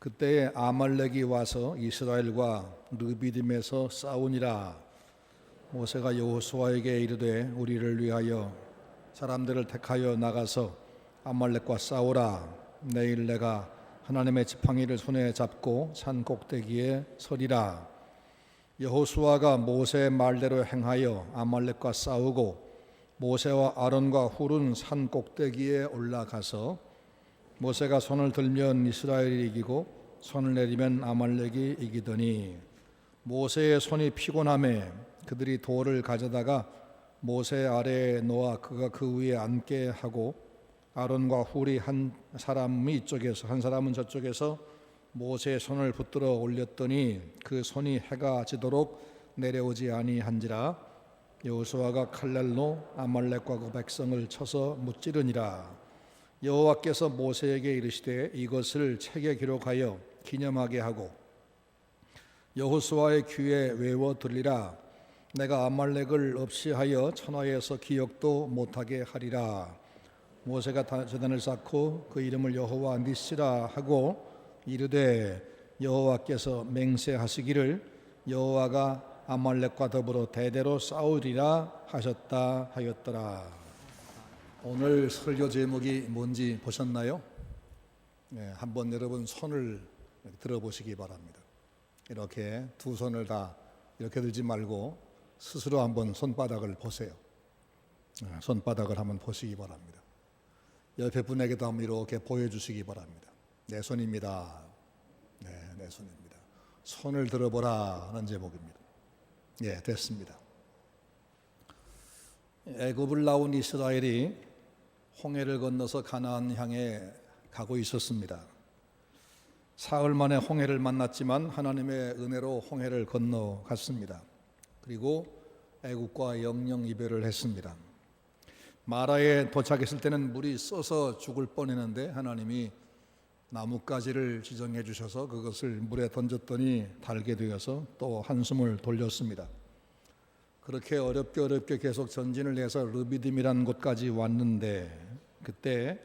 그때에 아말렉이 와서 이스라엘과 르비딤에서 싸우니라. 모세가 여호수아에게 이르되 우리를 위하여 사람들을 택하여 나가서 아말렉과 싸우라. 내일 내가 하나님의 지팡이를 손에 잡고 산 꼭대기에 서리라. 여호수아가 모세의 말대로 행하여 아말렉과 싸우고 모세와 아론과 훌은 산 꼭대기에 올라가서 모세가 손을 들면 이스라엘이 이기고 손을 내리면 아말렉이 이기더니 모세의 손이 피곤하매 그들이 돌을 가져다가 모세 아래에 놓아 그가 그 위에 앉게 하고 아론과 훌이 한 사람이 이쪽에서 한 사람은 저쪽에서 모세의 손을 붙들어 올렸더니 그 손이 해가 지도록 내려오지 아니한지라. 여호수아가 칼날로 아말렉과 그 백성을 쳐서 무찌르니라. 여호와께서 모세에게 이르시되 이것을 책에 기록하여 기념하게 하고 여호수아의 귀에 외워 들리라. 내가 아말렉을 없이 하여 천하에서 기억도 못하게 하리라. 모세가 제단을 쌓고 그 이름을 여호와 니시라 하고 이르되 여호와께서 맹세하시기를 여호와가 아말렉과 더불어 대대로 싸우리라 하셨다 하였더라. 오늘 설교 제목이 뭔지 보셨나요? 네, 한번 여러분 손을 들어보시기 바랍니다. 이렇게 두 손을 다 이렇게 들지 말고 스스로 한번 손바닥을 보세요. 손바닥을 한번 보시기 바랍니다. 옆에 분에게도 한번 이렇게 보여주시기 바랍니다. 내 손입니다. 네, 내 손입니다. 손을 들어보라 하는 제목입니다. 예, 됐습니다. 애굽을 나온 이스라엘이 홍해를 건너서 가나안 향해 가고 있었습니다. 사흘 만에 홍해를 만났지만 하나님의 은혜로 홍해를 건너갔습니다. 그리고 애굽과 영영 이별을 했습니다. 마라에 도착했을 때는 물이 써서 죽을 뻔했는데 하나님이 나뭇가지를 지정해 주셔서 그것을 물에 던졌더니 달게 되어서 또 한숨을 돌렸습니다. 그렇게 어렵게 계속 전진을 해서 르비딤이라는 곳까지 왔는데 그때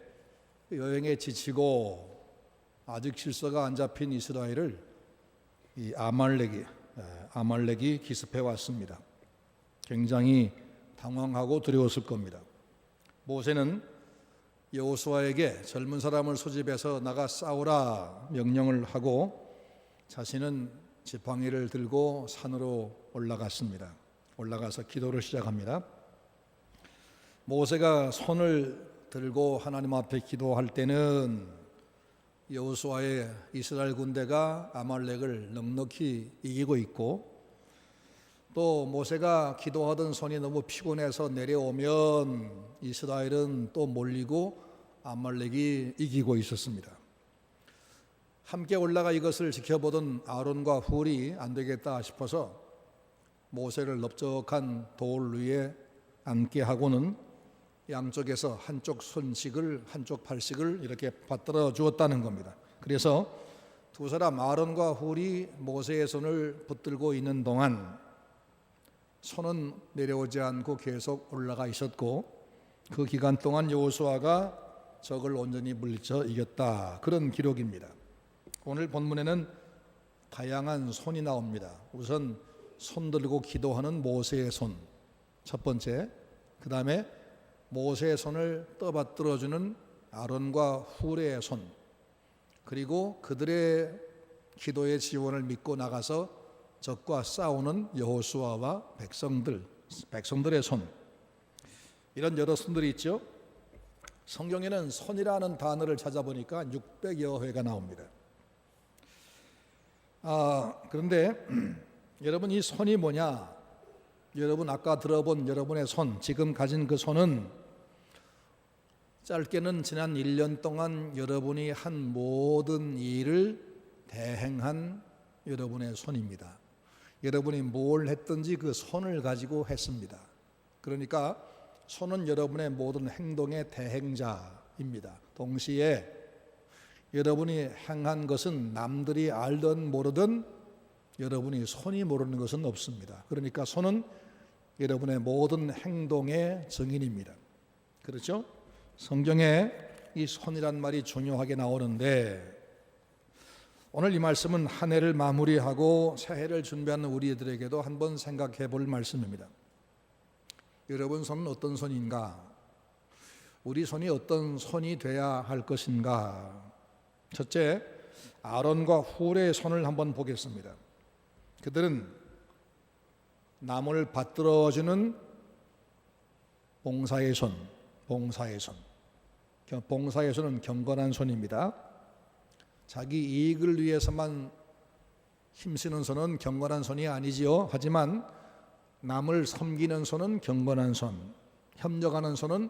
여행에 지치고 아직 질서가 안 잡힌 이스라엘을 이 아말렉이 기습해 왔습니다. 굉장히 당황하고 두려웠을 겁니다. 모세는 여호수아에게 젊은 사람을 소집해서 나가 싸우라 명령을 하고 자신은 지팡이를 들고 산으로 올라갔습니다. 올라가서 기도를 시작합니다. 모세가 손을 들고 하나님 앞에 기도할 때는 여호수아의 이스라엘 군대가 아말렉을 넉넉히 이기고 있고 또 모세가 기도하던 손이 너무 피곤해서 내려오면 이스라엘은 또 몰리고 아말렉이 이기고 있었습니다. 함께 올라가 이것을 지켜보던 아론과 훌이 안 되겠다 싶어서 모세를 넓적한 돌 위에 앉게 하고는 양쪽에서 한쪽 손씩을 한쪽 팔씩을 이렇게 받들어 주었다는 겁니다. 그래서 두 사람 아론과 훌이 모세의 손을 붙들고 있는 동안 손은 내려오지 않고 계속 올라가 있었고 그 기간 동안 여호수아가 적을 온전히 물리쳐 이겼다. 그런 기록입니다. 오늘 본문에는 다양한 손이 나옵니다. 우선 손 들고 기도하는 모세의 손 첫 번째, 그 다음에 모세의 손을 떠받들어주는 아론과 훌의 손, 그리고 그들의 기도의 지원을 믿고 나가서 적과 싸우는 여호수아와 백성들의 손, 이런 여러 손들이 있죠. 성경에는 손이라는 단어를 찾아보니까 600여 회가 나옵니다. 그런데 여러분 이 손이 뭐냐? 여러분 아까 들어본 여러분의 손, 지금 가진 그 손은 짧게는 지난 1년 동안 여러분이 한 모든 일을 대행한 여러분의 손입니다. 여러분이 뭘 했든지 그 손을 가지고 했습니다. 그러니까 손은 여러분의 모든 행동의 대행자입니다. 동시에 여러분이 행한 것은 남들이 알든 모르든 여러분이 손이 모르는 것은 없습니다. 그러니까 손은 여러분의 모든 행동의 증인입니다. 그렇죠? 성경에 이 손이란 말이 중요하게 나오는데 오늘 이 말씀은 한 해를 마무리하고 새해를 준비하는 우리들에게도 한번 생각해 볼 말씀입니다. 여러분 손은 어떤 손인가? 우리 손이 어떤 손이 돼야 할 것인가? 첫째, 아론과 훌의 손을 한번 보겠습니다. 그들은 남을 받들어주는 봉사의 손, 봉사의 손. 봉사의 손은 경건한 손입니다. 자기 이익을 위해서만 힘쓰는 손은 경건한 손이 아니지요. 하지만 남을 섬기는 손은 경건한 손, 협력하는 손은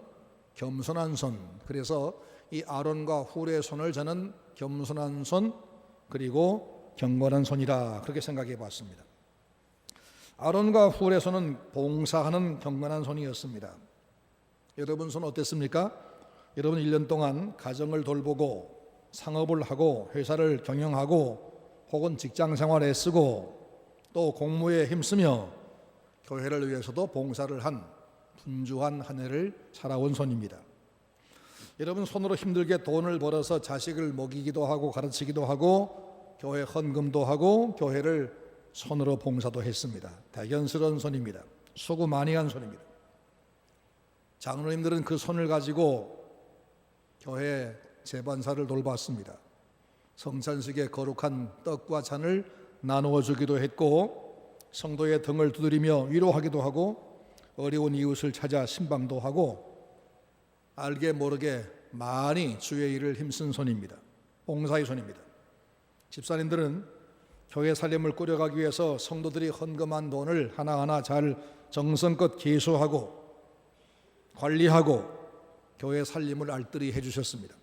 겸손한 손. 그래서 이 아론과 훌의 손을 저는 겸손한 손 그리고 경건한 손이라 그렇게 생각해 봤습니다. 아론과 훌의 손은 봉사하는 경건한 손이었습니다. 여러분 손 어땠습니까? 여러분 1년 동안 가정을 돌보고 상업을 하고 회사를 경영하고 혹은 직장 생활에 애쓰고 또 공무에 힘쓰며 교회를 위해서도 봉사를 한 분주한 한 해를 살아온 손입니다. 여러분 손으로 힘들게 돈을 벌어서 자식을 먹이기도 하고 가르치기도 하고 교회 헌금도 하고 교회를 손으로 봉사도 했습니다. 대견스러운 손입니다. 수고 많이 한 손입니다. 장로님들은 그 손을 가지고 교회 제반사를 돌봤습니다. 성찬식에 거룩한 떡과 잔을 나누어 주기도 했고 성도의 등을 두드리며 위로하기도 하고 어려운 이웃을 찾아 신방도 하고 알게 모르게 많이 주의 일을 힘쓴 손입니다. 봉사의 손입니다. 집사님들은 교회 살림을 꾸려가기 위해서 성도들이 헌금한 돈을 하나하나 잘 정성껏 계수하고 관리하고 교회 살림을 알뜰히 해주셨습니다.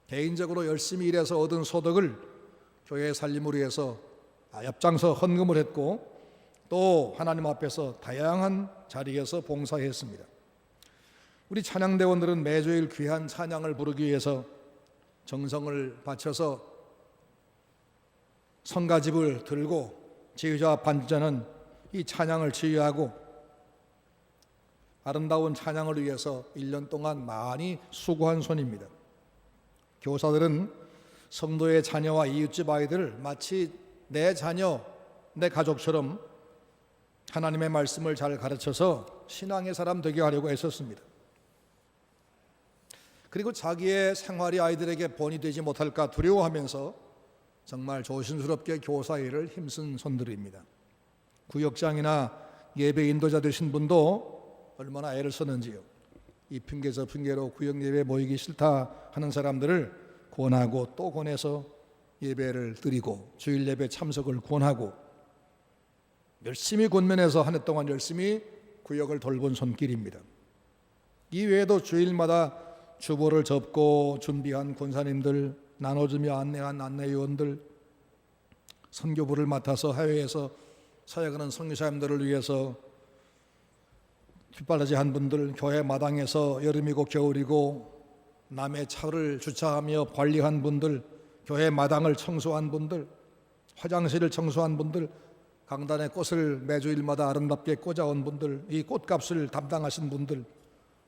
개인적으로 열심히 일해서 얻은 소득을 교회 살림을 위해서 앞장서 헌금을 했고 또 하나님 앞에서 다양한 자리에서 봉사했습니다. 우리 찬양대원들은 매주일 귀한 찬양을 부르기 위해서 정성을 바쳐서 성가집을 들고 지휘자 반주자는 이 찬양을 지휘하고 아름다운 찬양을 위해서 1년 동안 많이 수고한 손입니다. 교사들은 성도의 자녀와 이웃집 아이들을 마치 내 자녀, 내 가족처럼 하나님의 말씀을 잘 가르쳐서 신앙의 사람 되게 하려고 애썼습니다. 그리고 자기의 생활이 아이들에게 본이 되지 못할까 두려워하면서 정말 조심스럽게 교사 일을 힘쓴 손들입니다. 구역장이나 예배 인도자 되신 분도 얼마나 애를 썼는지요. 이 핑계 저 핑계로 구역 예배 모이기 싫다 하는 사람들을 권하고 또 권해서 예배를 드리고 주일 예배 참석을 권하고 열심히 권면해서 한 해 동안 열심히 구역을 돌본 손길입니다. 이 외에도 주일마다 주보를 접고 준비한 권사님들, 나눠주며 안내한 안내요원들, 선교부를 맡아서 해외에서 사역하는 선교사님들을 위해서 뒷바라지한 분들, 교회 마당에서 여름이고 겨울이고 남의 차를 주차하며 관리한 분들, 교회 마당을 청소한 분들, 화장실을 청소한 분들, 강단에 꽃을 매주일마다 아름답게 꽂아온 분들, 이 꽃값을 담당하신 분들,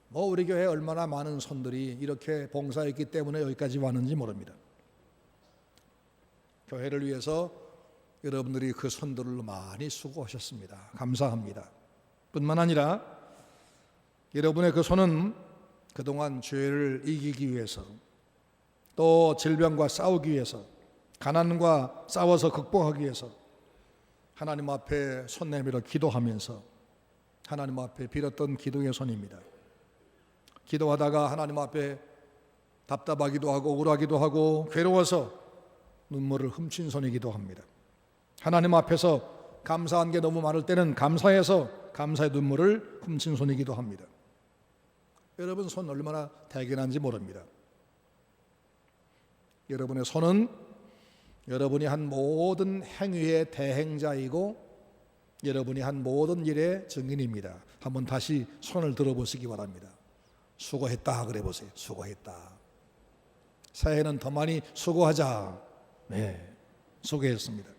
우리 교회에 얼마나 많은 손들이 이렇게 봉사했기 때문에 여기까지 왔는지 모릅니다. 교회를 위해서 여러분들이 그 손들로 많이 수고하셨습니다. 감사합니다. 뿐만 아니라 여러분의 그 손은 그동안 죄를 이기기 위해서 또 질병과 싸우기 위해서 가난과 싸워서 극복하기 위해서 하나님 앞에 손 내밀어 기도하면서 하나님 앞에 빌었던 기도의 손입니다. 기도하다가 하나님 앞에 답답하기도 하고 우울하기도 하고 괴로워서 눈물을 훔친 손이기도 합니다. 하나님 앞에서 감사한 게 너무 많을 때는 감사해서 감사의 눈물을 훔친 손이기도 합니다. 여러분 손 얼마나 대견한지 모릅니다. 여러분의 손은 여러분이 한 모든 행위의 대행자이고 여러분이 한 모든 일의 증인입니다. 한번 다시 손을 들어보시기 바랍니다. 수고했다 그래 보세요. 수고했다. 새해는 더 많이 수고하자. 네, 수고했습니다.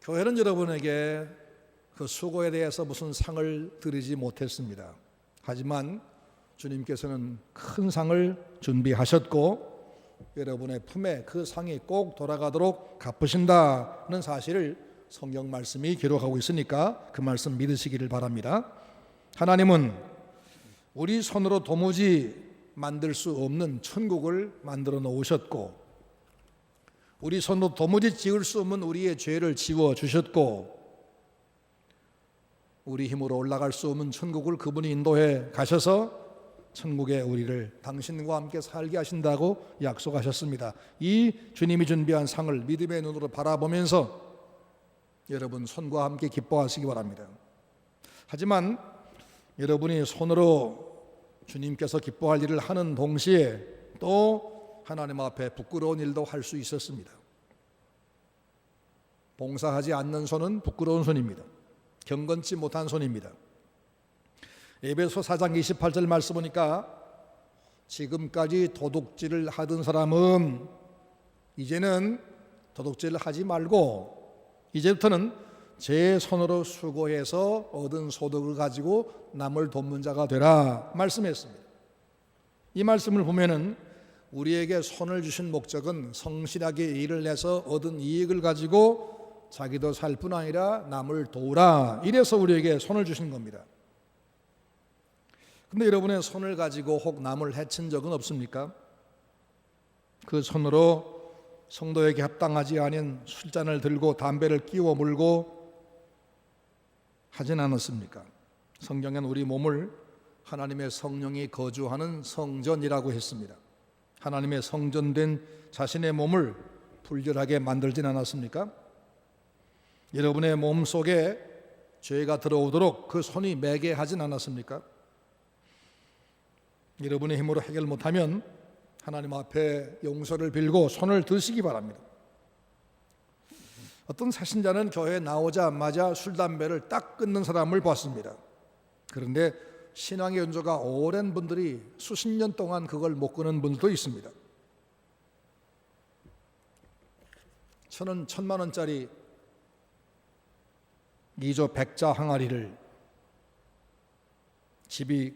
교회는 여러분에게 그 수고에 대해서 무슨 상을 드리지 못했습니다. 하지만 주님께서는 큰 상을 준비하셨고 여러분의 품에 그 상이 꼭 돌아가도록 갚으신다는 사실을 성경 말씀이 기록하고 있으니까 그 말씀 믿으시기를 바랍니다. 하나님은 우리 손으로 도무지 만들 수 없는 천국을 만들어 놓으셨고, 우리 손으로 도무지 지을 수 없는 우리의 죄를 지워 주셨고, 우리 힘으로 올라갈 수 없는 천국을 그분이 인도해 가셔서 천국에 우리를 당신과 함께 살게 하신다고 약속하셨습니다. 이 주님이 준비한 상을 믿음의 눈으로 바라보면서 여러분 손과 함께 기뻐하시기 바랍니다. 하지만 여러분이 손으로 주님께서 기뻐할 일을 하는 동시에 또 하나님 앞에 부끄러운 일도 할 수 있었습니다. 봉사하지 않는 손은 부끄러운 손입니다. 경건치 못한 손입니다. 에베소 4장 28절 말씀 보니까 지금까지 도둑질을 하던 사람은 이제는 도둑질을 하지 말고 이제부터는 제 손으로 수고해서 얻은 소득을 가지고 남을 돕는 자가 되라 말씀했습니다. 이 말씀을 보면은 우리에게 손을 주신 목적은 성실하게 일을 해서 얻은 이익을 가지고 자기도 살 뿐 아니라 남을 도우라, 이래서 우리에게 손을 주신 겁니다. 근데 여러분의 손을 가지고 혹 남을 해친 적은 없습니까? 그 손으로 성도에게 합당하지 않은 술잔을 들고 담배를 끼워 물고 하진 않았습니까? 성경엔 우리 몸을 하나님의 성령이 거주하는 성전이라고 했습니다. 하나님의 성전된 자신의 몸을 불결하게 만들진 않았습니까? 여러분의 몸 속에 죄가 들어오도록 그 손이 매게 하진 않았습니까? 여러분의 힘으로 해결 못하면 하나님 앞에 용서를 빌고 손을 드시기 바랍니다. 어떤 사신자는 교회에 나오자마자 술, 담배를 딱 끊는 사람을 봤습니다. 그런데 신앙의 연조가 오랜 분들이 수십 년 동안 그걸 못 끊은 분들도 있습니다. 저는 1,000만 원짜리 2조 백자 항아리를 집이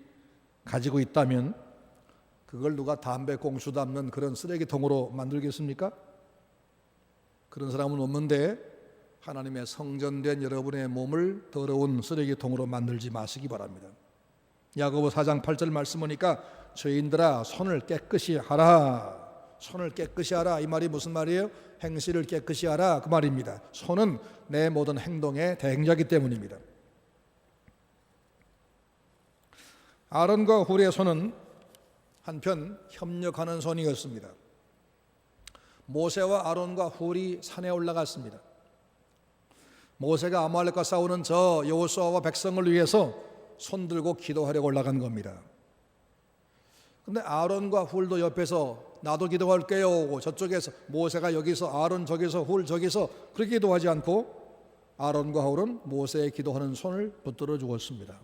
가지고 있다면 그걸 누가 담배 꽁초 담는 그런 쓰레기통으로 만들겠습니까? 그런 사람은 없는데 하나님의 성전된 여러분의 몸을 더러운 쓰레기통으로 만들지 마시기 바랍니다. 야고보 4장 8절 말씀 보니까 죄인들아 손을 깨끗이 하라, 손을 깨끗이 하라, 이 말이 무슨 말이에요? 행실을 깨끗이 하라, 그 말입니다. 손은 내 모든 행동의 대행자이기 때문입니다. 아론과 훌의 손은 한편 협력하는 손이었습니다. 모세와 아론과 훌이 산에 올라갔습니다. 모세가 아말렉과 싸우는 저 여호수아와 백성을 위해서 손 들고 기도하려고 올라간 겁니다. 근데 아론과 훌도 옆에서 나도 기도할게요, 저쪽에서 모세가 여기서, 아론 저기서, 훌 저기서, 그렇게 기도하지 않고 아론과 훌은 모세의 기도하는 손을 붙들어 주었습니다.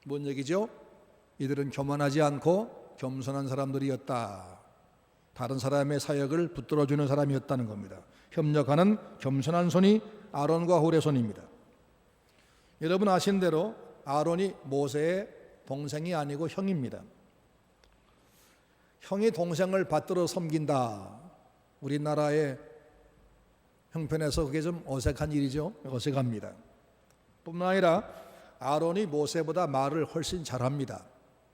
뭔 얘기죠? 이들은 교만하지 않고 겸손한 사람들이었다. 다른 사람의 사역을 붙들어주는 사람이었다는 겁니다. 협력하는 겸손한 손이 아론과 훌의 손입니다. 여러분 아신 대로 아론이 모세의 동생이 아니고 형입니다. 형이 동생을 받들어 섬긴다. 우리나라의 형편에서 그게 좀 어색한 일이죠. 어색합니다. 뿐만 아니라 아론이 모세보다 말을 훨씬 잘합니다.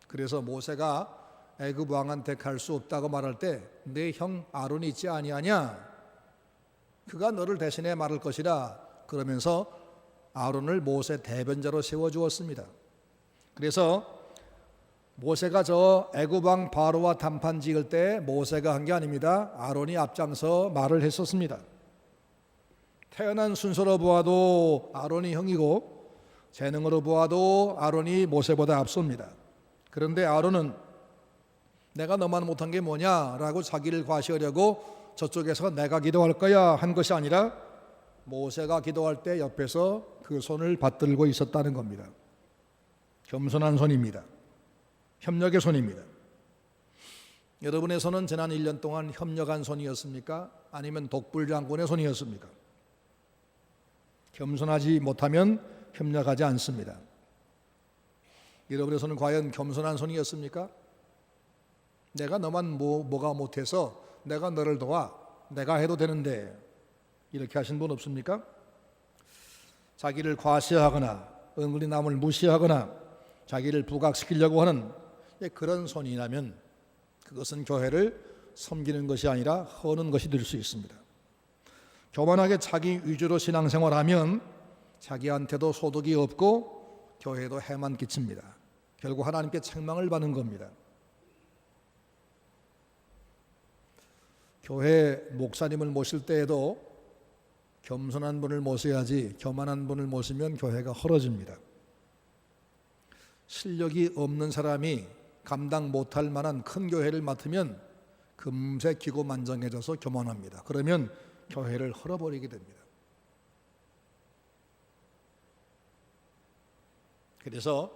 그래서 모세가 애굽 왕한테 갈 수 없다고 말할 때 내 형 아론이 있지 아니하냐, 그가 너를 대신해 말할 것이라 그러면서 아론을 모세 대변자로 세워주었습니다. 그래서 모세가 저 애굽 왕 바로와 담판 지을 때 모세가 한 게 아닙니다. 아론이 앞장서 말을 했었습니다. 태어난 순서로 보아도 아론이 형이고 재능으로 보아도 아론이 모세보다 앞섭니다. 그런데 아론은 내가 너만 못한 게 뭐냐라고 자기를 과시하려고 저쪽에서 내가 기도할 거야 한 것이 아니라 모세가 기도할 때 옆에서 그 손을 받들고 있었다는 겁니다. 겸손한 손입니다. 협력의 손입니다. 여러분의 손은 지난 1년 동안 협력한 손이었습니까? 아니면 독불장군의 손이었습니까? 겸손하지 못하면 협력하지 않습니다. 여러분의 손은 과연 겸손한 손이었습니까? 내가 너만 뭐가 못해서 내가 너를 도와. 내가 해도 되는데. 이렇게 하신 분 없습니까? 자기를 과시하거나 은근히 남을 무시하거나 자기를 부각시키려고 하는 그런 손이라면 그것은 교회를 섬기는 것이 아니라 허는 것이 될 수 있습니다. 교만하게 자기 위주로 신앙생활하면 자기한테도 소득이 없고 교회도 해만 끼칩니다. 결국 하나님께 책망을 받는 겁니다. 교회 목사님을 모실 때에도 겸손한 분을 모셔야지 교만한 분을 모시면 교회가 헐어집니다. 실력이 없는 사람이 감당 못할 만한 큰 교회를 맡으면 금세 기고만장해져서 교만합니다. 그러면 교회를 헐어버리게 됩니다. 그래서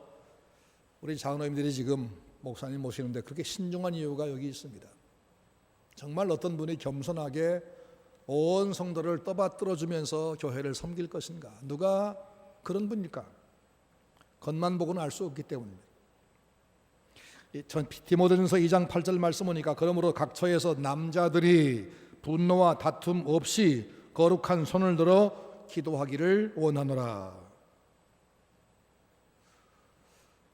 우리 장로님들이 지금 목사님 모시는데 그렇게 신중한 이유가 여기 있습니다. 정말 어떤 분이 겸손하게 온 성도를 떠받들어주면서 교회를 섬길 것인가? 누가 그런 분일까? 겉만 보고는 알 수 없기 때문입니다. 디모데전서 2장 8절 말씀 보니까 그러므로 각 처에서 남자들이 분노와 다툼 없이 거룩한 손을 들어 기도하기를 원하노라.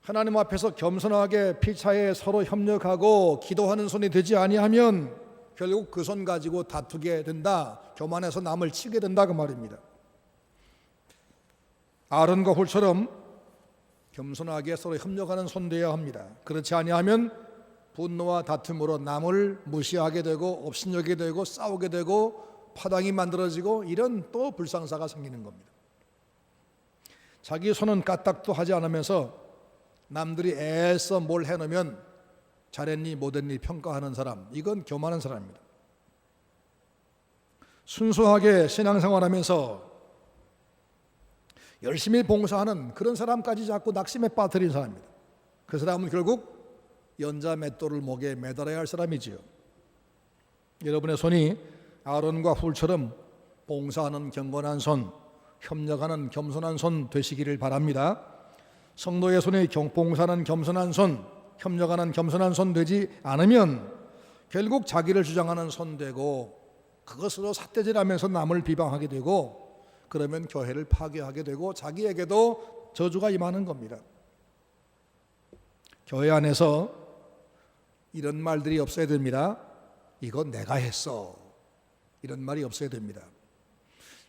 하나님 앞에서 겸손하게 피차에 서로 협력하고 기도하는 손이 되지 아니하면 결국 그 손 가지고 다투게 된다. 교만해서 남을 치게 된다 그 말입니다. 아론과 훌처럼 겸손하게 서로 협력하는 손 되어야 합니다. 그렇지 아니하면 분노와 다툼으로 남을 무시하게 되고 업신여기게 되고 싸우게 되고 파당이 만들어지고 이런 또 불상사가 생기는 겁니다. 자기 손은 까딱도 하지 않으면서 남들이 애써 뭘 해놓으면 잘했니 못했니 평가하는 사람, 이건 교만한 사람입니다. 순수하게 신앙생활하면서 열심히 봉사하는 그런 사람까지 자꾸 낙심에 빠뜨린 사람입니다. 그 사람은 결국 연자 맷돌을 목에 매달아야 할 사람이지요. 여러분의 손이 아론과 훌처럼 봉사하는 경건한 손, 협력하는 겸손한 손 되시기를 바랍니다. 성도의 손이 봉사하는 겸손한 손, 협력하는 겸손한 손 되지 않으면 결국 자기를 주장하는 손 되고 그것으로 삿대질하면서 남을 비방하게 되고 그러면 교회를 파괴하게 되고 자기에게도 저주가 임하는 겁니다. 교회 안에서 이런 말들이 없어야 됩니다. 이건 내가 했어. 이런 말이 없어야 됩니다.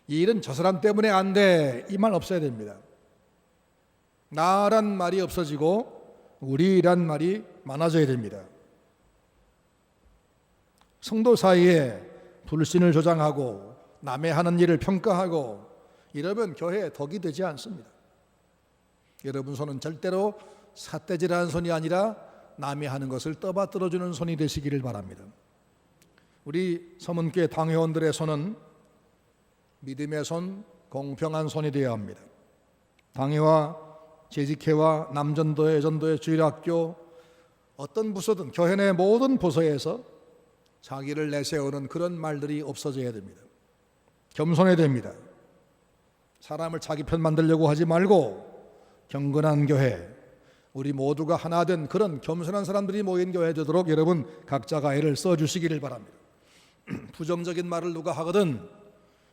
이 일은 저 사람 때문에 안 돼. 이 말 없어야 됩니다. 나란 말이 없어지고 우리란 말이 많아져야 됩니다. 성도 사이에 불신을 조장하고 남의 하는 일을 평가하고 이러면 교회에 덕이 되지 않습니다. 여러분 손은 절대로 삿대질하는 손이 아니라 남이 하는 것을 떠받들어주는 손이 되시기를 바랍니다. 우리 서문교회 당회원들의 손은 믿음의 손, 공평한 손이 되어야 합니다. 당회와 재직회와 남전도회, 여전도회, 주일학교 어떤 부서든 교회 내 모든 부서에서 자기를 내세우는 그런 말들이 없어져야 됩니다. 겸손해야 됩니다. 사람을 자기 편 만들려고 하지 말고 경건한 교회, 우리 모두가 하나 된 그런 겸손한 사람들이 모인 교회 되도록 여러분 각자가 애를 써주시기를 바랍니다. 부정적인 말을 누가 하거든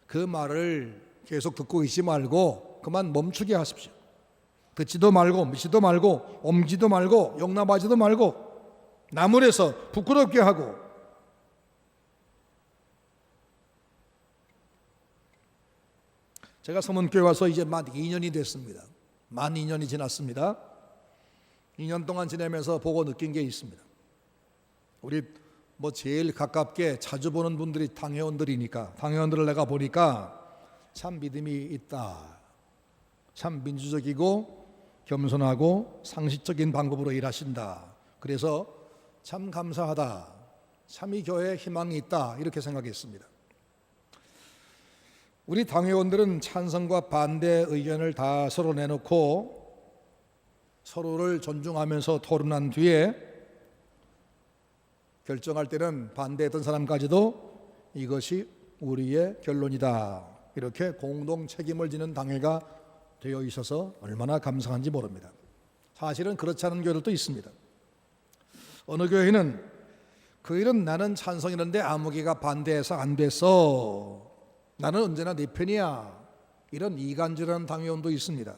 그 말을 계속 듣고 있지 말고 그만 멈추게 하십시오. 듣지도 말고 묻지도 말고 옮기지도 말고 용납하지도 말고 나무래서 부끄럽게 하고 제가 서문교회 와서 이제 만 2년이 됐습니다. 만 2년이 지났습니다. 2년 동안 지내면서 보고 느낀 게 있습니다. 우리 제일 가깝게 자주 보는 분들이 당회원들이니까 당회원들을 내가 보니까 참 믿음이 있다. 참 민주적이고 겸손하고 상식적인 방법으로 일하신다. 그래서 참 감사하다. 참 이 교회에 희망이 있다. 이렇게 생각했습니다. 우리 당회원들은 찬성과 반대 의견을 다 서로 내놓고 서로를 존중하면서 토론한 뒤에 결정할 때는 반대했던 사람까지도 이것이 우리의 결론이다. 이렇게 공동 책임을 지는 당회가 되어 있어서 얼마나 감사한지 모릅니다. 사실은 그렇지 않은 교회들도 있습니다. 어느 교회는 그 일은 나는 찬성이는데 아무개가 반대해서 안 됐어. 나는 언제나 네 편이야. 이런 이간질하는 당회원도 있습니다.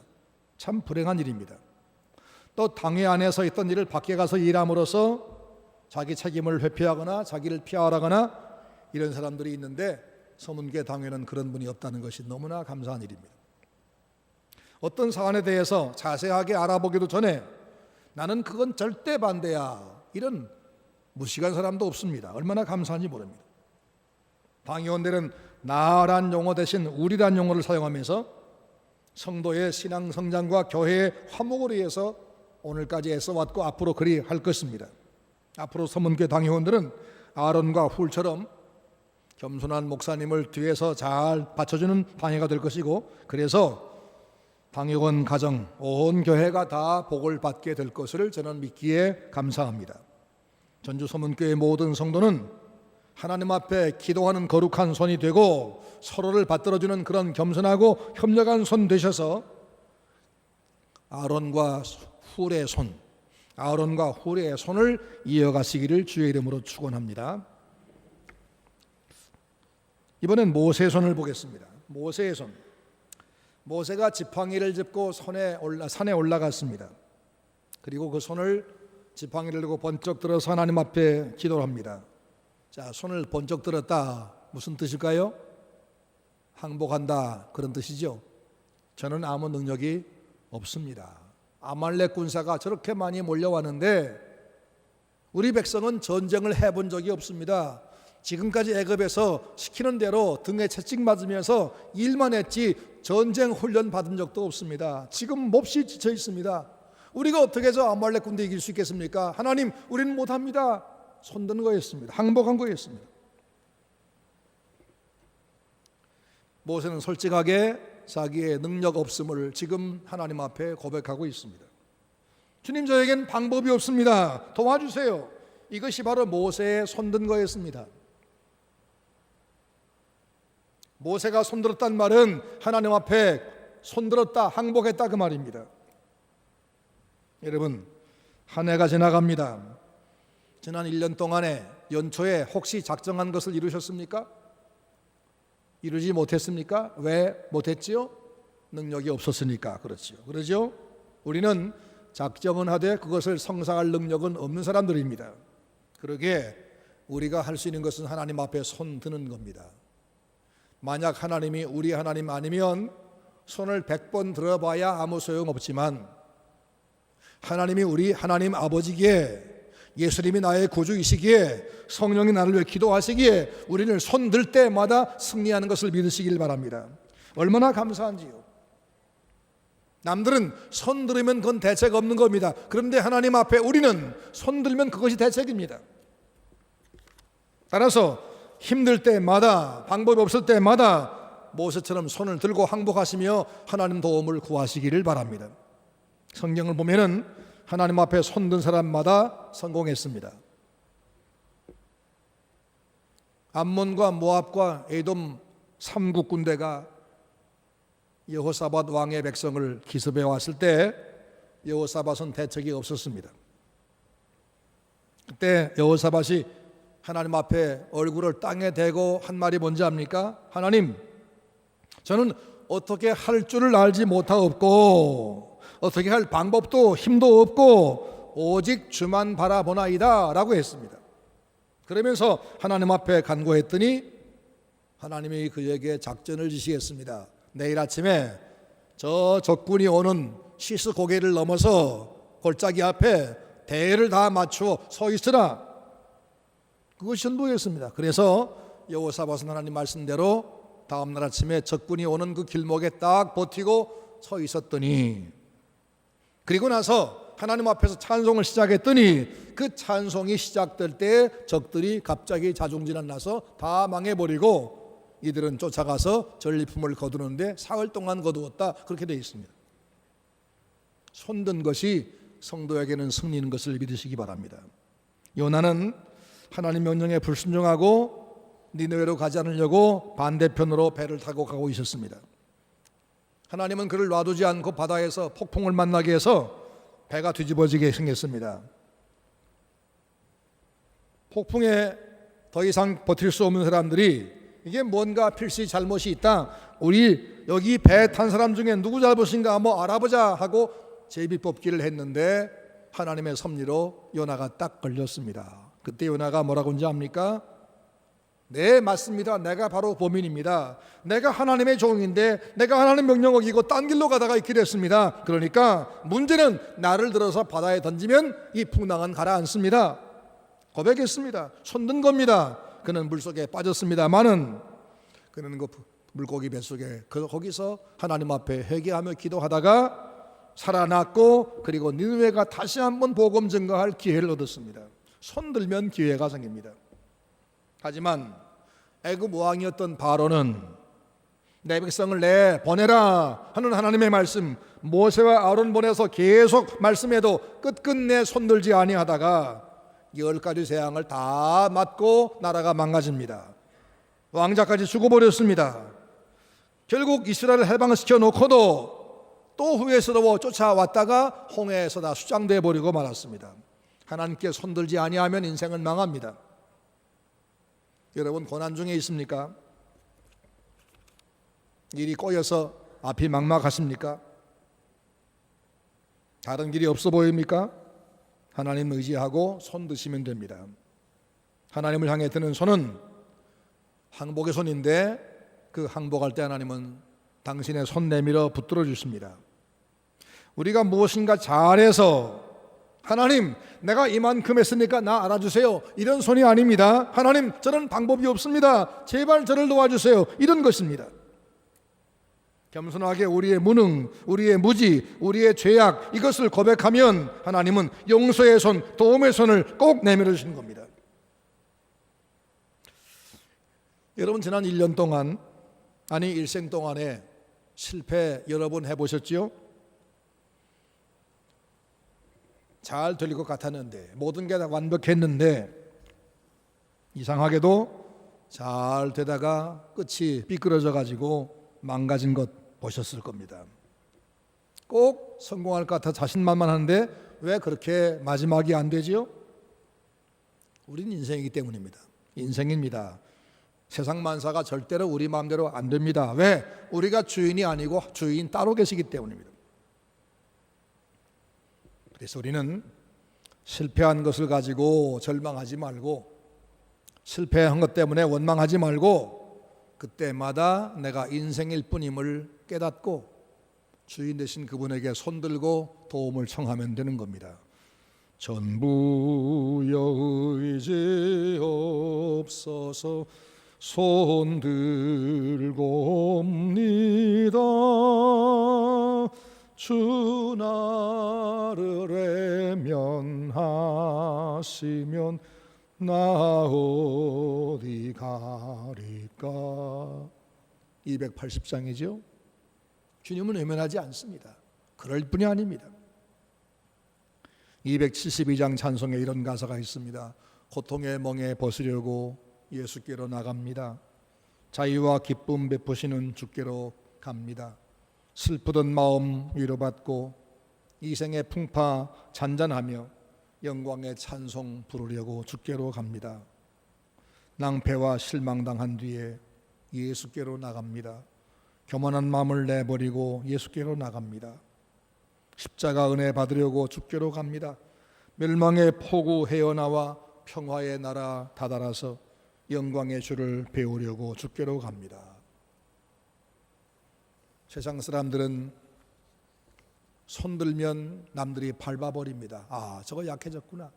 참 불행한 일입니다. 또 당회 안에서 있던 일을 밖에 가서 일함으로써 자기 책임을 회피하거나 자기를 피하거나 이런 사람들이 있는데 서문계 당회는 그런 분이 없다는 것이 너무나 감사한 일입니다. 어떤 사안에 대해서 자세하게 알아보기도 전에 나는 그건 절대 반대야, 이런 무식한 사람도 없습니다. 얼마나 감사한지 모릅니다. 당의원들은 나란 용어 대신 우리란 용어를 사용하면서 성도의 신앙 성장과 교회의 화목을 위해서 오늘까지 애써왔고 앞으로 그리 할 것입니다. 앞으로 서문교회 당의원들은 아론과 훌처럼 겸손한 목사님을 뒤에서 잘 받쳐주는 당회가 될 것이고, 그래서 당의원 가정 온 교회가 다 복을 받게 될 것을 저는 믿기에 감사합니다. 전주 서문교회 모든 성도는 하나님 앞에 기도하는 거룩한 손이 되고 서로를 받들어주는 그런 겸손하고 협력한 손 되셔서 아론과 훌의 손을 이어가시기를 주의 이름으로 축원합니다. 이번엔 모세의 손을 보겠습니다. 모세의 손. 모세가 지팡이를 짚고 산에 올라갔습니다. 그리고 그 손을 지팡이를 들고 번쩍 들어서 하나님 앞에 기도를 합니다. 자, 손을 번쩍 들었다, 무슨 뜻일까요? 항복한다, 그런 뜻이죠. 저는 아무 능력이 없습니다. 아말렉 군사가 저렇게 많이 몰려왔는데 우리 백성은 전쟁을 해본 적이 없습니다. 지금까지 애굽에서 시키는 대로 등에 채찍 맞으면서 일만 했지 전쟁 훈련 받은 적도 없습니다. 지금 몹시 지쳐 있습니다. 우리가 어떻게 해서 아말렉 군대 이길 수 있겠습니까? 하나님, 우리는 못합니다. 손든 거였습니다. 항복한 거였습니다. 모세는 솔직하게 자기의 능력 없음을 지금 하나님 앞에 고백하고 있습니다. 주님, 저에겐 방법이 없습니다. 도와주세요. 이것이 바로 모세의 손든 거였습니다. 모세가 손들었단 말은 하나님 앞에 손들었다, 항복했다, 그 말입니다. 여러분, 한 해가 지나갑니다. 지난 1년 동안에 연초에 혹시 작정한 것을 이루셨습니까? 이루지 못했습니까? 왜 못했지요? 능력이 없었으니까. 그렇죠? 우리는 작정은 하되 그것을 성사할 능력은 없는 사람들입니다. 그러기에 우리가 할 수 있는 것은 하나님 앞에 손 드는 겁니다. 만약 하나님이 우리 하나님 아니면 손을 100번 들어봐야 아무 소용없지만, 하나님이 우리 하나님 아버지기에, 예수님이 나의 구주이시기에, 성령이 나를 위해 기도하시기에 우리는 손 들 때마다 승리하는 것을 믿으시길 바랍니다. 얼마나 감사한지요. 남들은 손 들으면 그건 대책 없는 겁니다. 그런데 하나님 앞에 우리는 손 들면 그것이 대책입니다. 따라서 힘들 때마다, 방법이 없을 때마다 모세처럼 손을 들고 항복하시며 하나님 도움을 구하시기를 바랍니다. 성경을 보면은 하나님 앞에 손든 사람마다 성공했습니다. 암몬과 모압과 에돔 3국 군대가 여호사밧 왕의 백성을 기습해 왔을 때 여호사밧은 대책이 없었습니다. 그때 여호사밧이 하나님 앞에 얼굴을 땅에 대고 한 말이 뭔지 압니까? 하나님, 저는 어떻게 할 줄을 알지 못하옵고 어떻게 할 방법도 힘도 없고 오직 주만 바라보나이다 라고 했습니다. 그러면서 하나님 앞에 간구했더니 하나님이 그에게 작전을 지시했습니다. 내일 아침에 저 적군이 오는 시스 고개를 넘어서 골짜기 앞에 대를 다 맞추어 서 있으라. 그것이 전부였습니다. 그래서 여호사밧은 하나님 말씀대로 다음날 아침에 적군이 오는 그 길목에 딱 버티고 서 있었더니, 그리고 나서 하나님 앞에서 찬송을 시작했더니 그 찬송이 시작될 때 적들이 갑자기 자중질환 나서 다 망해버리고 이들은 쫓아가서 전리품을 거두는데 사흘 동안 거두었다, 그렇게 되어 있습니다. 손든 것이 성도에게는 승리인 것을 믿으시기 바랍니다. 요나는 하나님 명령에 불순종하고 니느웨로 가지 않으려고 반대편으로 배를 타고 가고 있었습니다. 하나님은 그를 놔두지 않고 바다에서 폭풍을 만나게 해서 배가 뒤집어지게 생겼습니다. 폭풍에 더 이상 버틸 수 없는 사람들이 이게 뭔가 필시 잘못이 있다, 우리 여기 배 탄 사람 중에 누구 잘못인가 알아보자 하고 제비뽑기를 했는데 하나님의 섭리로 요나가 딱 걸렸습니다. 그때 요나가 뭐라고 한지 압니까? 네, 맞습니다. 내가 바로 범인입니다. 내가 하나님의 종인데 내가 하나님 명령 어기고 딴 길로 가다가 이렇게 됐습니다. 그러니까 문제는 나를 들어서 바다에 던지면 이 풍랑은 가라앉습니다. 고백했습니다. 손든 겁니다. 그는 물속에 빠졌습니다마는 그는 그 물고기 뱃속에 거기서 하나님 앞에 회개하며 기도하다가 살아났고, 그리고 니느웨가 다시 한번 복음 증거할 기회를 얻었습니다. 손들면 기회가 생깁니다. 하지만 애굽 왕이었던 바로는 내 백성을 내보내라 하는 하나님의 말씀, 모세와 아론 보내서 계속 말씀해도 끝끝내 손들지 아니하다가 10가지 재앙을 다 맞고 나라가 망가집니다. 왕자까지 죽어버렸습니다. 결국 이스라엘을 해방시켜 놓고도 또 후회스러워 쫓아왔다가 홍해에서 다 수장돼 버리고 말았습니다. 하나님께 손들지 아니하면 인생은 망합니다. 여러분, 고난 중에 있습니까? 일이 꼬여서 앞이 막막하십니까? 다른 길이 없어 보입니까? 하나님 의지하고 손 드시면 됩니다. 하나님을 향해 드는 손은 항복의 손인데 그 항복할 때 하나님은 당신의 손 내밀어 붙들어 주십니다. 우리가 무엇인가 잘해서 하나님 내가 이만큼 했으니까 나 알아주세요, 이런 손이 아닙니다. 하나님 저는 방법이 없습니다, 제발 저를 도와주세요, 이런 것입니다. 겸손하게 우리의 무능, 우리의 무지, 우리의 죄악, 이것을 고백하면 하나님은 용서의 손, 도움의 손을 꼭 내밀어 주시는 겁니다. 여러분, 지난 1년 동안, 아니 일생 동안에 실패 여러 번 해보셨지요? 잘 될 것 같았는데, 모든 게 다 완벽했는데 이상하게도 잘 되다가 끝이 삐뚤어져 가지고 망가진 것 보셨을 겁니다. 꼭 성공할 것 같아 자신만만한데 왜 그렇게 마지막이 안 되지요? 우린 인생이기 때문입니다. 인생입니다. 세상 만사가 절대로 우리 마음대로 안 됩니다. 왜? 우리가 주인이 아니고 주인 따로 계시기 때문입니다. 그래서 우리는 실패한 것을 가지고 절망하지 말고, 실패한 것 때문에 원망하지 말고, 그때마다 내가 인생일 뿐임을 깨닫고 주인 되신 그분에게 손들고 도움을 청하면 되는 겁니다. 전부여 의지 없어서 손들고 옵니다. 주 나를 외면하시면 나 어디 가리까. 280장이죠. 주님은 외면하지 않습니다. 그럴 뿐이 아닙니다. 272장 찬송에 이런 가사가 있습니다. 고통의 멍에 벗으려고 예수께로 나갑니다. 자유와 기쁨 베푸시는 주께로 갑니다. 슬프던 마음 위로받고 이생의 풍파 잔잔하며 영광의 찬송 부르려고 주께로 갑니다. 낭패와 실망당한 뒤에 예수께로 나갑니다. 교만한 마음을 내버리고 예수께로 나갑니다. 십자가 은혜 받으려고 주께로 갑니다. 멸망의 폭우 헤어나와 평화의 나라 다다라서 영광의 주를 배우려고 주께로 갑니다. 세상 사람들은 손들면 남들이 밟아버립니다. 아, 저거 약해졌구나.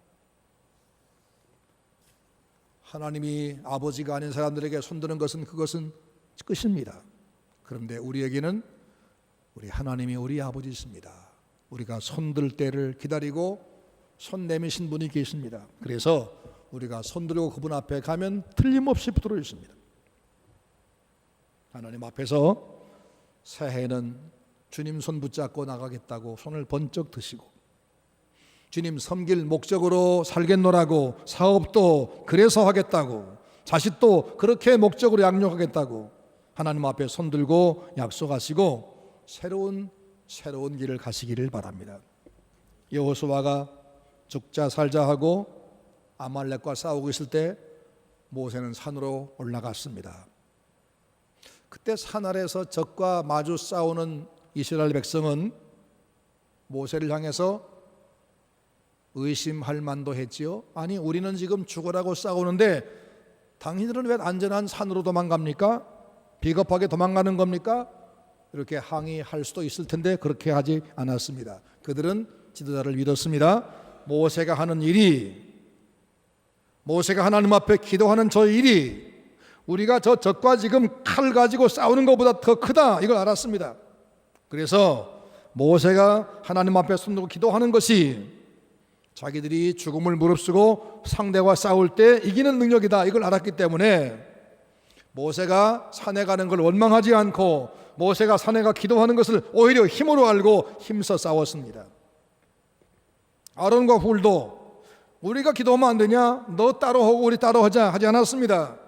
하나님이 아버지가 아닌 사람들에게 손드는 것은 그것은 끝입니다. 그런데 우리에게는 우리 하나님이 우리 아버지십니다. 우리가 손들 때를 기다리고 손 내미신 분이 계십니다. 그래서 우리가 손들고 그분 앞에 가면 틀림없이 붙들어 주십니다. 하나님 앞에서 새해에는 주님 손 붙잡고 나가겠다고 손을 번쩍 드시고, 주님 섬길 목적으로 살겠노라고, 사업도 그래서 하겠다고, 자식도 그렇게 목적으로 양육하겠다고 하나님 앞에 손들고 약속하시고 새로운 길을 가시기를 바랍니다. 여호수아가 죽자 살자 하고 아말렉과 싸우고 있을 때 모세는 산으로 올라갔습니다. 그때 산 아래에서 적과 마주 싸우는 이스라엘 백성은 모세를 향해서 의심할 만도 했지요. 아니, 우리는 지금 죽으라고 싸우는데 당신들은 왜 안전한 산으로 도망갑니까? 비겁하게 도망가는 겁니까? 이렇게 항의할 수도 있을 텐데 그렇게 하지 않았습니다. 그들은 지도자를 믿었습니다. 모세가 하는 일이, 모세가 하나님 앞에 기도하는 저 일이 우리가 저 적과 지금 칼 가지고 싸우는 것보다 더 크다, 이걸 알았습니다. 그래서 모세가 하나님 앞에 손 들고 기도하는 것이 자기들이 죽음을 무릅쓰고 상대와 싸울 때 이기는 능력이다, 이걸 알았기 때문에 모세가 산에 가는 걸 원망하지 않고 모세가 산에 가 기도하는 것을 오히려 힘으로 알고 힘써 싸웠습니다. 아론과 훌도 우리가 기도하면 안 되냐? 너 따로 하고 우리 따로 하자 하지 않았습니다.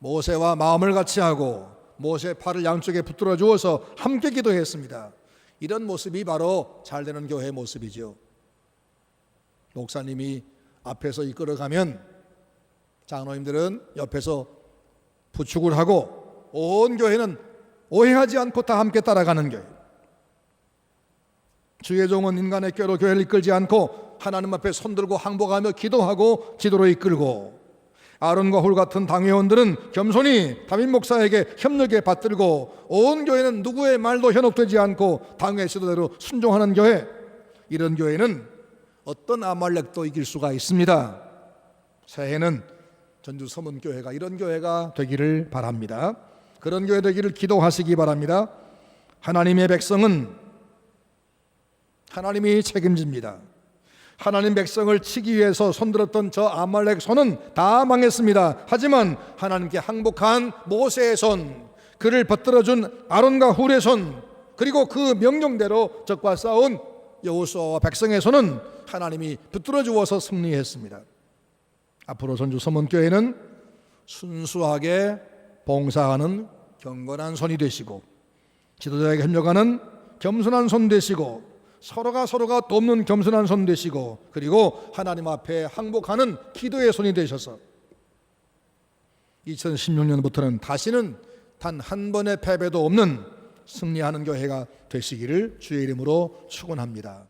모세와 마음을 같이 하고 모세의 팔을 양쪽에 붙들어 주어서 함께 기도했습니다. 이런 모습이 바로 잘되는 교회의 모습이죠. 목사님이 앞에서 이끌어가면 장로님들은 옆에서 부축을 하고 온 교회는 오해하지 않고 다 함께 따라가는 교회. 주의 종은 인간의 꾀로 교회를 이끌지 않고 하나님 앞에 손들고 항복하며 기도하고 지도로 이끌고, 아론과 훌 같은 당회원들은 겸손히 담임 목사에게 협력에 받들고, 온 교회는 누구의 말도 현혹되지 않고 당회 지도대로 순종하는 교회. 이런 교회는 어떤 아말렉도 이길 수가 있습니다. 새해는 전주 서문교회가 이런 교회가 되기를 바랍니다. 그런 교회 되기를 기도하시기 바랍니다. 하나님의 백성은 하나님이 책임집니다. 하나님 백성을 치기 위해서 손들었던 저 아말렉 손은 다 망했습니다. 하지만 하나님께 항복한 모세의 손, 그를 붙들어준 아론과 훌의 손, 그리고 그 명령대로 적과 싸운 여호수아와 백성의 손은 하나님이 붙들어 주어서 승리했습니다. 앞으로 전주 서문교회는 순수하게 봉사하는 경건한 손이 되시고, 지도자에게 협력하는 겸손한 손 되시고, 서로가 돕는 겸손한 손 되시고, 그리고 하나님 앞에 항복하는 기도의 손이 되셔서 2016년부터는 다시는 단 한 번의 패배도 없는 승리하는 교회가 되시기를 주의 이름으로 축원합니다.